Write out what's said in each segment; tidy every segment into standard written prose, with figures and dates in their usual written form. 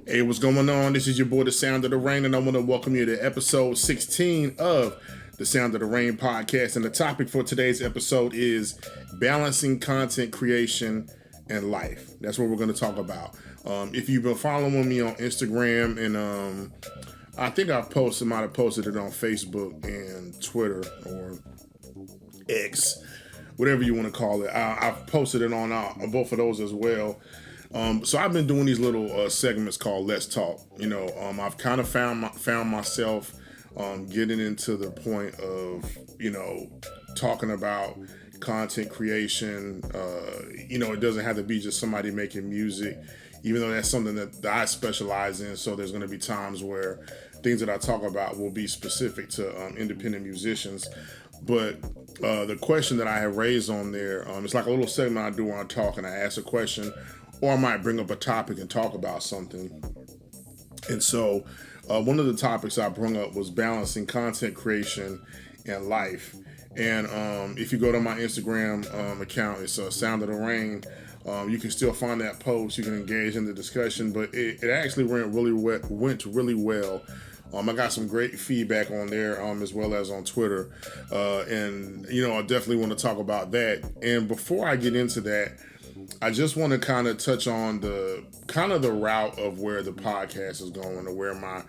Hey, what's going on? This is your boy, The Sound of the Rain, and I want to welcome you to episode 16 of the Sound of the Rain podcast. And the topic for today's episode is balancing content creation and life. That's what we're going to talk about. If you've been following me on Instagram, and I think might have posted it on Facebook and Twitter or X, whatever you want to call it. I've posted it on both of those as well. So I've been doing these little segments called Let's Talk. I've kind of found myself getting into the point of talking about content creation. It doesn't have to be just somebody making music, even though that's something that I specialize in. So there's going to be times where things that I talk about will be specific to independent musicians. But the question that I have raised on there, it's like a little segment I do when I talk and I ask a question, or I might bring up a topic and talk about something. And so one of the topics I brought up was balancing content creation and life. And if you go to my Instagram account, it's Sound of the Rain. You can still find that post. You can engage in the discussion, but it actually went really well. I got some great feedback on there, as well as on Twitter. And I definitely want to talk about that. And before I get into that, I just want to kind of touch on the route of where the podcast is going, or where my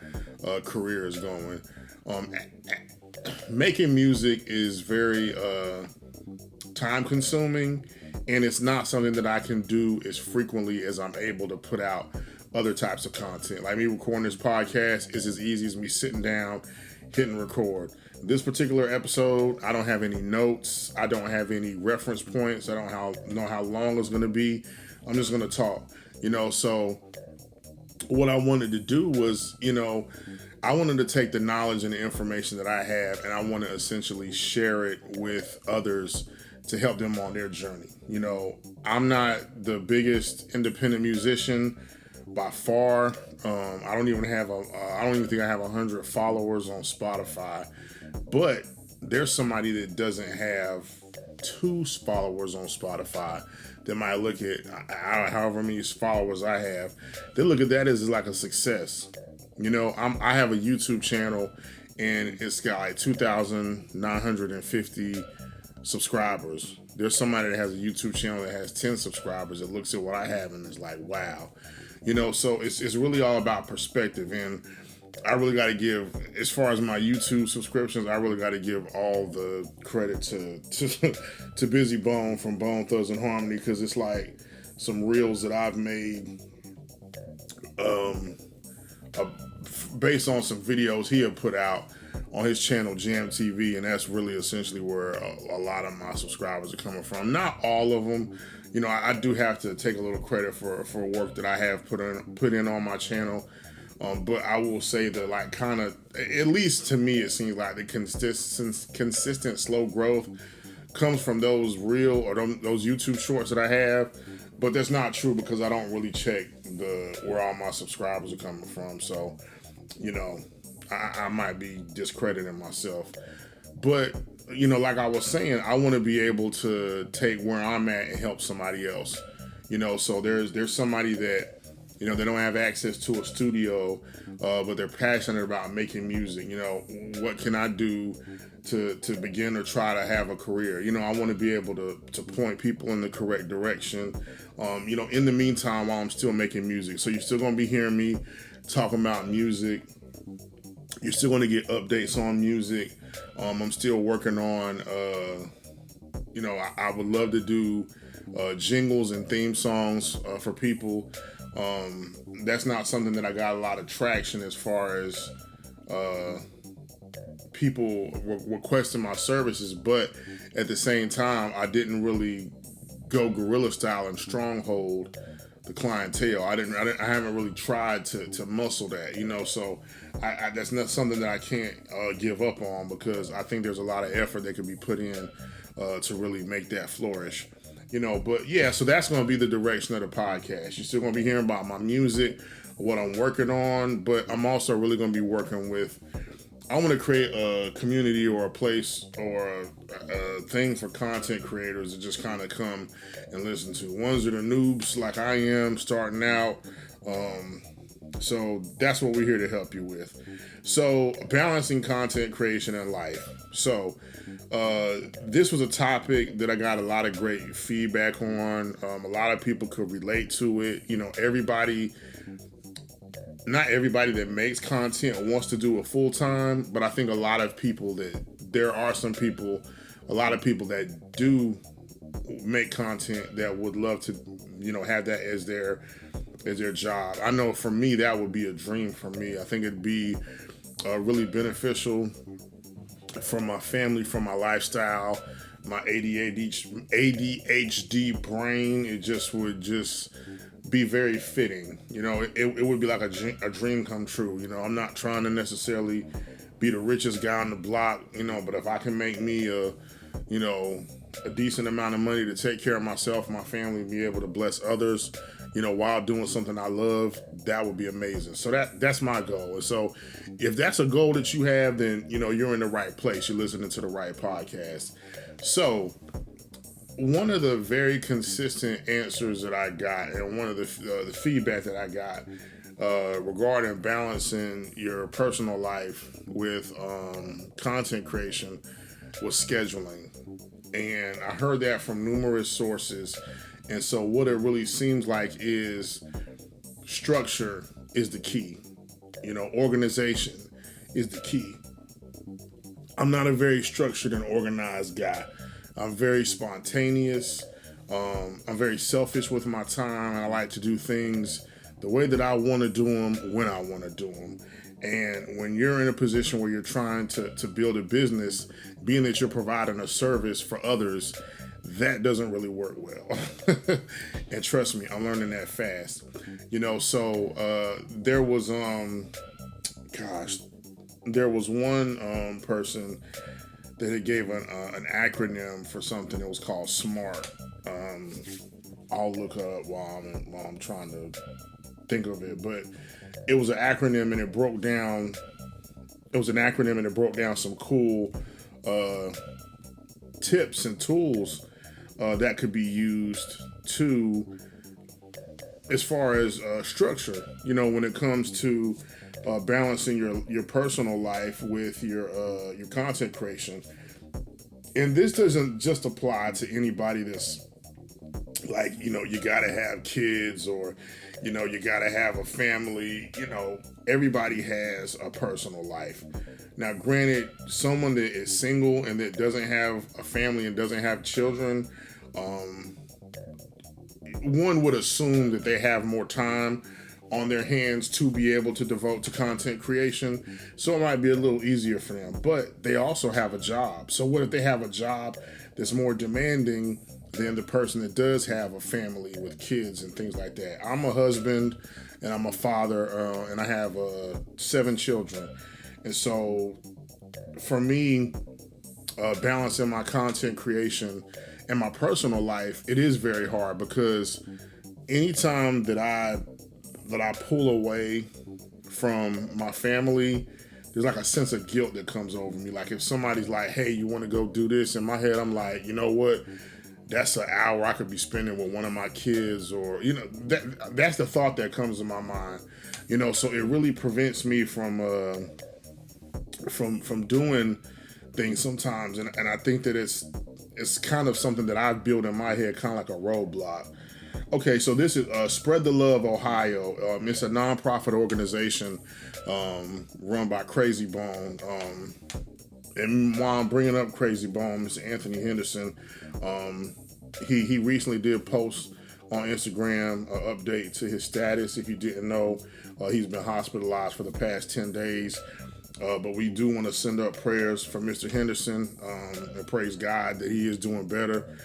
career is going. Making music is very time consuming, and it's not something that I can do as frequently as I'm able to put out other types of content. Like me recording this podcast is as easy as me sitting down, hitting record. This particular episode, I don't have any notes. I don't have any reference points. I don't know how long it's going to be. I'm just going to talk, So what I wanted to do was, I wanted to take the knowledge and the information that I have, and I want to essentially share it with others to help them on their journey. I'm not the biggest independent musician by far. I don't even think I have 100 followers on Spotify. But there's somebody that doesn't have 2 followers on Spotify that might look at however many followers I have. They look at that as like a success. I have a YouTube channel, and it's got like 2,950 subscribers. There's somebody that has a YouTube channel that has 10 subscribers that looks at what I have and is like, wow. So it's really all about perspective. And I really got to give, as far as my YouTube subscriptions, I really got to give all the credit to Busy Bone from Bone Thugs and Harmony, because it's like some reels that I've made based on some videos he had put out on his channel Jam TV, and that's really essentially where a lot of my subscribers are coming from. Not all of them. I do have to take a little credit for work that I have put in on my channel. But I will say that, like, kind of, at least to me, it seems like the consistent slow growth comes from those reel or those YouTube shorts that I have. But that's not true, because I don't really check where all my subscribers are coming from. So, I might be discrediting myself. But, like I was saying, I want to be able to take where I'm at and help somebody else. So there's somebody that, they don't have access to a studio, but they're passionate about making music. What can I do to begin or try to have a career? I want to be able to point people in the correct direction. In the meantime, while I'm still making music. So you're still going to be hearing me talking about music. You're still going to get updates on music. I'm still working on, I would love to do jingles and theme songs for people. That's not something that I got a lot of traction as far as people requesting my services, but at the same time, I didn't really go guerrilla style and stronghold the clientele. I haven't really tried to muscle that, So that's not something that I can't give up on, because I think there's a lot of effort that could be put in to really make that flourish. But yeah, so that's going to be the direction of the podcast. You're still going to be hearing about my music, what I'm working on, but I'm also really going to be working with, I want to create a community or a place or a thing for content creators to just kind of come and listen to. Ones that are noobs like I am, starting out, So that's what we're here to help you with. So balancing content creation and life. So this was a topic that I got a lot of great feedback on. A lot of people could relate to it. You know, not everybody that makes content wants to do it full time, but I think a lot of people there are a lot of people that do make content that would love to, have that as their job. I know for me that would be a dream for me. I think it'd be really beneficial for my family, for my lifestyle, my ADHD brain. It would be very fitting. It would be like a dream come true. I'm not trying to necessarily be the richest guy on the block, but if I can make me a decent amount of money to take care of myself, my family, be able to bless others, while doing something I love, that would be amazing. So that's my goal. And so if that's a goal that you have, then, you're in the right place. You're listening to the right podcast. So one of the very consistent answers that I got, and one of the feedback that I got regarding balancing your personal life with content creation was scheduling. And I heard that from numerous sources. And so what it really seems like is structure is the key. Organization is the key. I'm not a very structured and organized guy. I'm very spontaneous. I'm very selfish with my time. I like to do things the way that I want to do them, when I want to do them. And when you're in a position where you're trying to build a business, being that you're providing a service for others, that doesn't really work well. And trust me, I'm learning that fast. So there was one person that it gave an acronym for something that was called SMART. I'll look up while I'm trying to think of it, but it was an acronym and it broke down some cool tips and tools that could be used to, as far as structure, when it comes to balancing your personal life with your content creation. And this doesn't just apply to anybody that's like, you gotta have kids, or you gotta have a family. Everybody has a personal life. Now, granted, someone that is single and that doesn't have a family and doesn't have children, one would assume that they have more time on their hands to be able to devote to content creation. So it might be a little easier for them, but they also have a job. So what if they have a job that's more demanding than the person that does have a family with kids and things like that? I'm a husband and I'm a father, and I have 7 children. And so for me, balancing my content creation and my personal life, it is very hard, because anytime that I pull away from my family, there's like a sense of guilt that comes over me. Like if somebody's like, hey, you want to go do this? In my head, I'm like, you know what? That's an hour I could be spending with one of my kids, or, that's the thought that comes to my mind. So it really prevents me from doing things sometimes. And I think that it's kind of something that I've built in my head, kind of like a roadblock. Okay, so this is Spread the Love Ohio. It's a nonprofit organization run by Crazy Bone. And while I'm bringing up Crazy Bone, Mr. Anthony Henderson, he recently did post on Instagram an update to his status. If you didn't know, he's been hospitalized for the past 10 days. But we do want to send up prayers for Mr. Henderson, and praise God that he is doing better.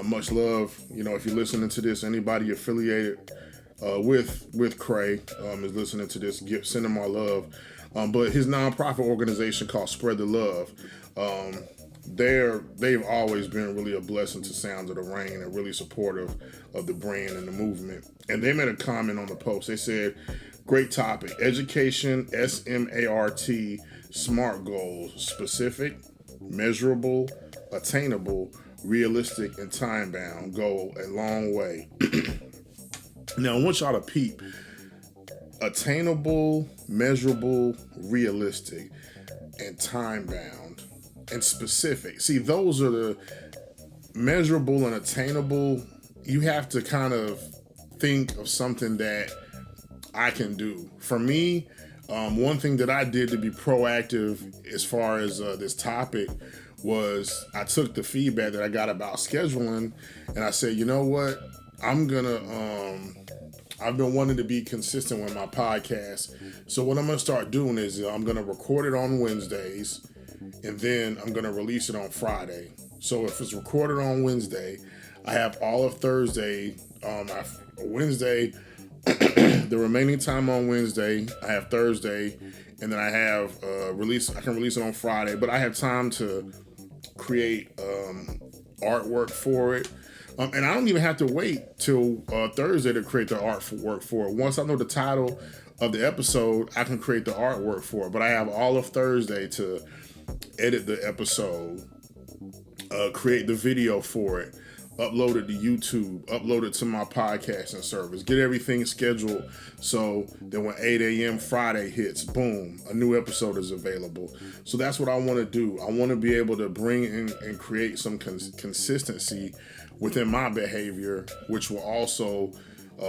Much love. If you're listening to this, anybody affiliated with Cray is listening to this, send him our love. But his nonprofit organization called Spread the Love, they've always been really a blessing to Sounds of the Rain and really supportive of the brand and the movement. And they made a comment on the post. They said, great topic, education, SMART, SMART goals, specific, measurable, attainable, realistic, and time-bound, go a long way. Now, I want y'all to peep. attainable, measurable, realistic, and time bound and specific. See, those are the measurable and attainable. You have to kind of think of something that I can do. For me, one thing that I did to be proactive as far as this topic was I took the feedback that I got about scheduling and I said, you know what, I've been wanting to be consistent with my podcast. So what I'm going to start doing is I'm going to record it on Wednesdays and then I'm going to release it on Friday. So if it's recorded on Wednesday, I have all of Thursday, Wednesday, the remaining time on Wednesday, I have Thursday, and then I have I can release it on Friday, but I have time to create artwork for it. And I don't even have to wait till Thursday to create the artwork for it. Once I know the title of the episode, I can create the artwork for it. But I have all of Thursday to edit the episode, create the video for it, upload it to YouTube, upload it to my podcasting service, get everything scheduled so that when 8 a.m. Friday hits, boom, a new episode is available. So that's what I want to do. I want to be able to bring in and create some consistency within my behavior, which will also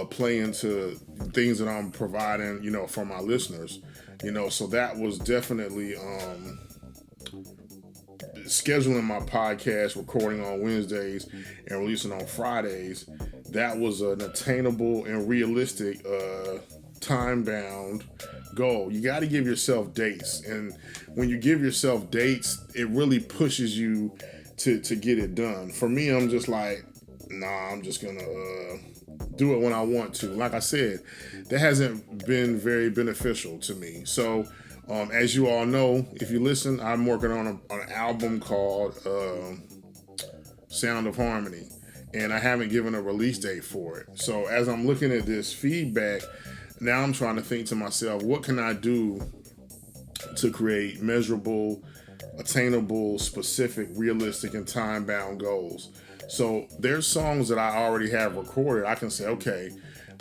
play into things that I'm providing, for my listeners. So that was definitely scheduling my podcast, recording on Wednesdays and releasing on Fridays. That was an attainable and realistic time-bound goal. You got to give yourself dates, and when you give yourself dates, it really pushes you to get it done. For me, I'm just like, I'm just gonna do it when I want to. Like I said, that hasn't been very beneficial to me. So as you all know, if you listen, I'm working on an album called Sound of Harmony, and I haven't given a release date for it. So as I'm looking at this feedback, now I'm trying to think to myself, what can I do to create measurable, attainable, specific, realistic, and time-bound goals? So there's songs that I already have recorded. I can say, okay,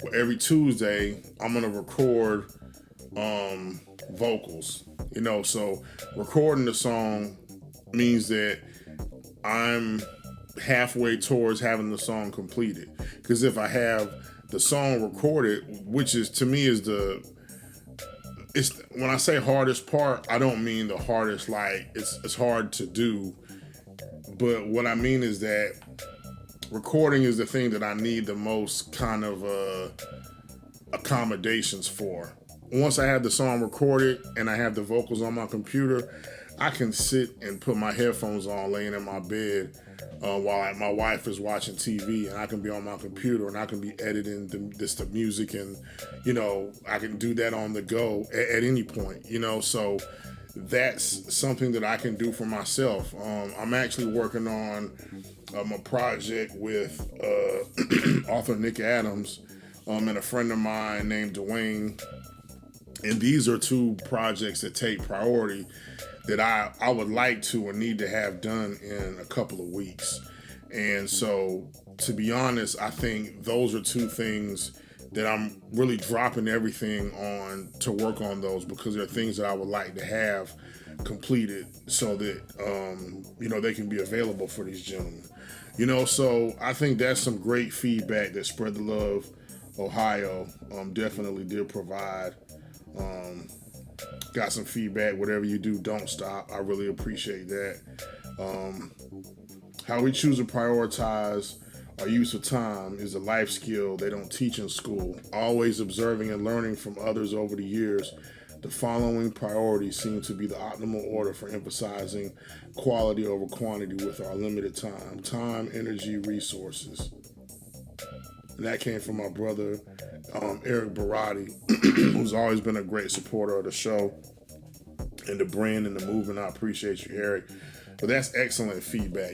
well, every Tuesday I'm gonna record vocals. So recording the song means that I'm halfway towards having the song completed. Because if I have the song recorded, which is to me is when I say hardest part, I don't mean the hardest like it's hard to do. But what I mean is that recording is the thing that I need the most kind of accommodations for. Once I have the song recorded and I have the vocals on my computer, I can sit and put my headphones on laying in my bed while my wife is watching TV, and I can be on my computer and I can be editing the music, and I can do that on the go at any point. So that's something that I can do for myself. I'm actually working on a project with author Nick Adams and a friend of mine named Dwayne. And these are two projects that take priority that I would like to and need to have done in a couple of weeks. And so, to be honest, I think those are two things that I'm really dropping everything on to work on those, because they're things that I would like to have completed so that, they can be available for these gentlemen. So I think that's some great feedback that Spread the Love Ohio definitely did provide. Got some feedback. Whatever you do, don't stop. I really appreciate that. How we choose to prioritize our use of time is a life skill they don't teach in school. Always observing and learning from others over the years, the following priorities seem to be the optimal order for emphasizing quality over quantity with our limited time. Time, energy, resources. And that came from my brother, Eric Barati, who's always been a great supporter of the show and the brand and the movement. I appreciate you, Eric. But that's excellent feedback.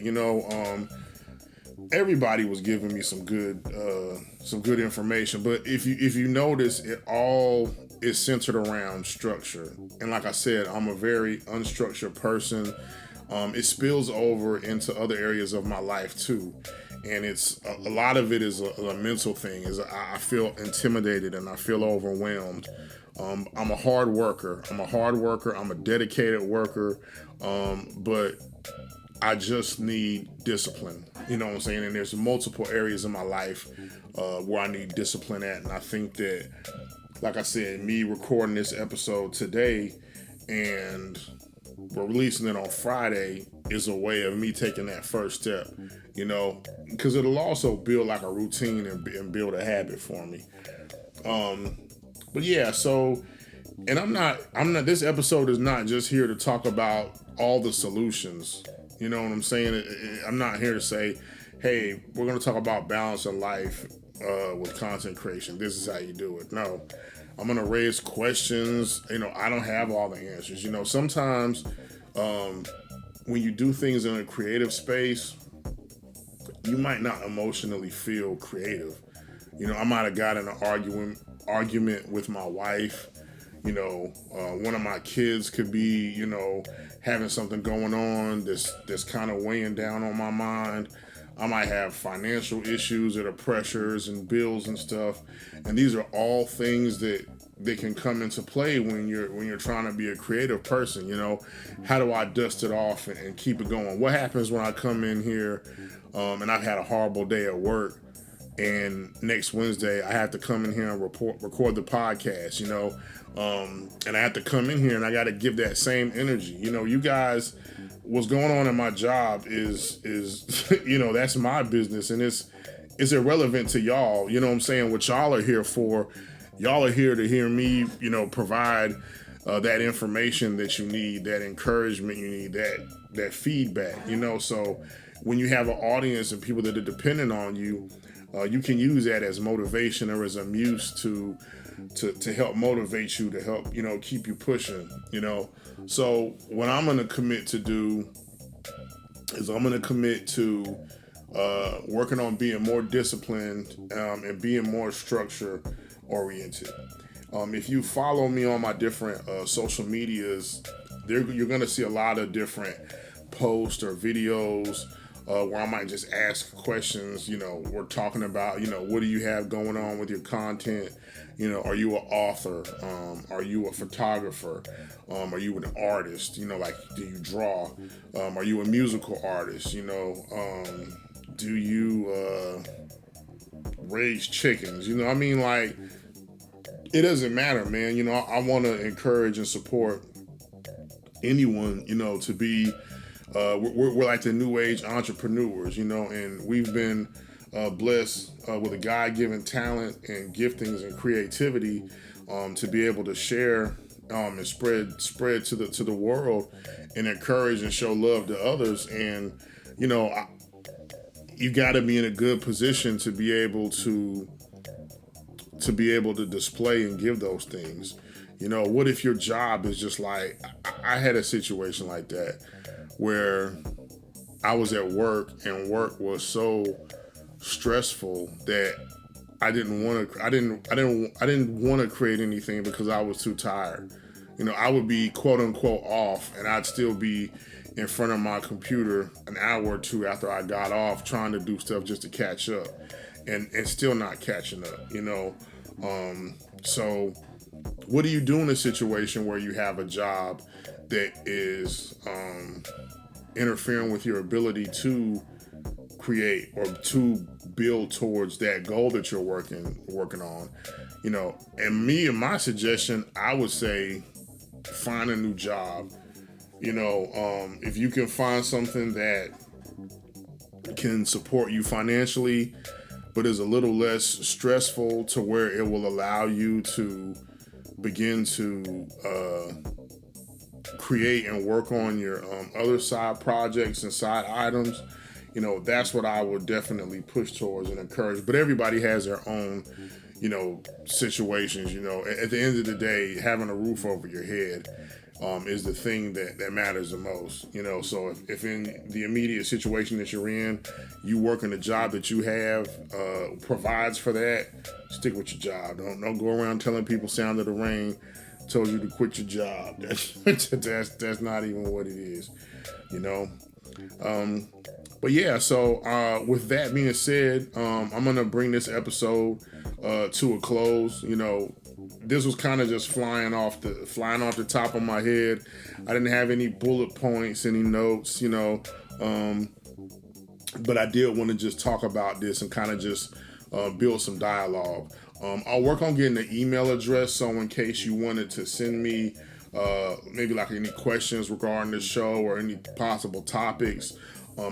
Everybody was giving me some good information. But if you notice, it all is centered around structure. And like I said, I'm a very unstructured person. it spills over into other areas of my life too. And it's a lot of it is a mental thing. Is I feel intimidated and I feel overwhelmed. I'm a hard worker. I'm a dedicated worker. But I just need discipline. You know what I'm saying? And there's multiple areas in my life where I need discipline at. And I think that, like I said, me recording this episode today and we're releasing it on Friday is a way of me taking that first step, you know, because it'll also build like a routine and build a habit for me. But yeah, so, and I'm not, this episode is not just here to talk about all the solutions. You know what I'm saying? I'm not here to say, hey, we're going to talk about balance in life with content creation. This is how you do it. No, I'm going to raise questions. You know, I don't have all the answers. You know, sometimes when you do things in a creative space, you might not emotionally feel creative. You know, I might have got in an argument with my wife. You know, one of my kids could be, you know, having something going on that's kind of weighing down on my mind. I might have financial issues that are pressures and bills and stuff. And these are all things that can come into play when you're trying to be a creative person. You know, how do I dust it off and keep it going? What happens when I come in here and I've had a horrible day at work, and next Wednesday I have to come in here and record the podcast, you know, and I have to come in here and I got to give that same energy. You know, you guys, what's going on in my job is you know, that's my business, and it's irrelevant to y'all. You know what I'm saying? What y'all are here for, y'all are here to hear me, you know, provide that information that you need, that encouragement you need, that feedback, you know. So when you have an audience and people that are dependent on you, you can use that as motivation or as a muse to help motivate you, to help, you know, keep you pushing, you know. So what I'm going to commit to do is I'm going to commit to working on being more disciplined and being more structure oriented. If you follow me on my different social medias, you're going to see a lot of different posts or videos where I might just ask questions. You know, we're talking about, you know, what do you have going on with your content? You know, are you an author? Are you a photographer? Are you an artist? You know, like, do you draw? Are you a musical artist? You know, do you raise chickens? You know, I mean, like, it doesn't matter, man. You know, I want to encourage and support anyone, you know, to be, we're like the new age entrepreneurs, you know, and we've been blessed with a God-given talent and giftings and creativity to be able to share and spread to the world and encourage and show love to others. And, you know, you got to be in a good position to be able to display and give those things. You know, what if your job is just like, I had a situation like that where I was at work and work was so stressful that I didn't want to create anything because I was too tired. You know, I would be quote unquote off and I'd still be in front of my computer an hour or two after I got off trying to do stuff just to catch up and still not catching up, you know. So what do you do in a situation where you have a job that is interfering with your ability to create or to build towards that goal that you're working on? You know, and my suggestion, I would say find a new job. You know, if you can find something that can support you financially but is a little less stressful to where it will allow you to begin to create and work on your other side projects and side items, you know, that's what I would definitely push towards and encourage. But everybody has their own, you know, situations. You know, at the end of the day, having a roof over your head is the thing that matters the most. You know, so if in the immediate situation that you're in, you work in a job that you have provides for that, stick with your job. Don't go around telling people sound of the rain told you to quit your job. That's not even what it is, you know. But yeah, so with that being said, I'm gonna bring this episode to a close. You know, this was kind of just flying off the top of my head. I didn't have any bullet points, any notes, you know. But I did want to just talk about this and kind of just build some dialogue. I'll work on getting the email address, so in case you wanted to send me maybe like any questions regarding the show or any possible topics.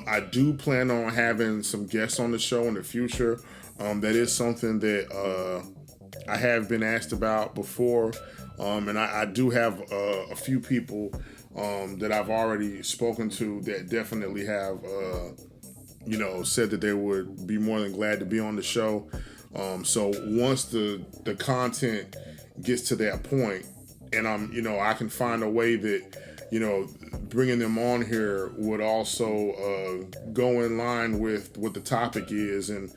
I do plan on having some guests on the show in the future. That is something that I have been asked about before. And I do have a few people that I've already spoken to that definitely have, said that they would be more than glad to be on the show. So once the content gets to that point, and I can find a way that, bringing them on here would also go in line with what the topic is, and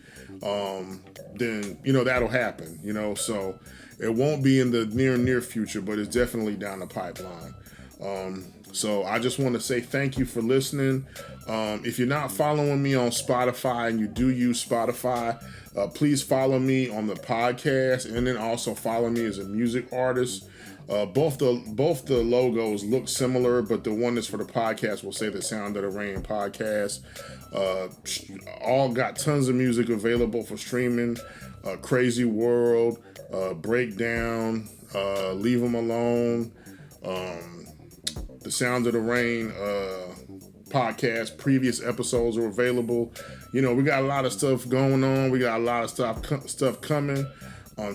then that'll happen. So it won't be in the near future, but it's definitely down the pipeline. So I just want to say thank you for listening. If you're not following me on Spotify and you do use Spotify, please follow me on the podcast, and then also follow me as a music artist. Both the logos look similar, but the one that's for the podcast will say the Sound of the Rain podcast. All got tons of music available for streaming. Crazy World, Breakdown, Leave 'Em Alone, the Sound of the Rain podcast. Previous episodes are available. We got a lot of stuff going on. We got a lot of stuff coming.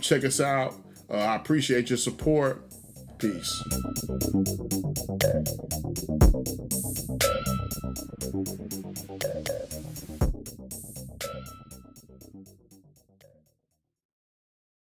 Check us out. I appreciate your support. Peace.